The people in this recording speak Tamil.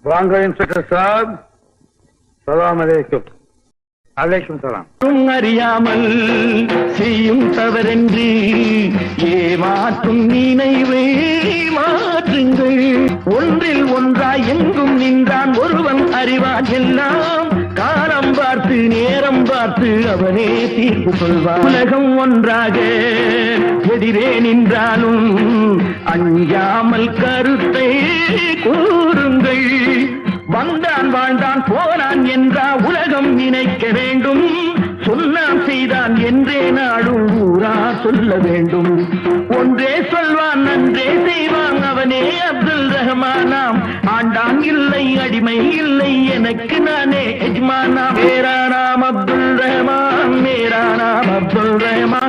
வாங்க இன்ஸ்பெக்டர் சார். சலாம் அலைக்கும். அலைக்கும் சலாம். அறியாமல் செய்யும் தவறென்று ஏமாற்றும் நினைவை மாற்றுங்கள். ஒன்றில் ஒன்றாய் எங்கும் நின்றான் ஒருவன் அறிவான் எல்லாம். காலம் பார்த்து நேரம் பார்த்து அவனே தீர்ப்பு சொல்வான். உலகம் ஒன்றாக எதிரே நின்றாலும் அஞ்சாமல் கருத்தை கூறுங்கள். வந்தான் வாழ்ந்தான் போனான் என்றா உலகம் நினைக்க வேண்டும். சொன்னான் செய்தான் என்றே நாடும் ஊரா சொல்ல வேண்டும். ஒன்றே சொல்வான் நன்றே செய்வான் அவனே அப்துல் ரஹ்மானாம். ஆண்டான் இல்லை அடிமை இல்லை எனக்கு நானே எஜ்மானா. மேரா நாம் அப்துல் ரஹ்மான், மேரா நாம் அப்துல் ரஹ்மான்.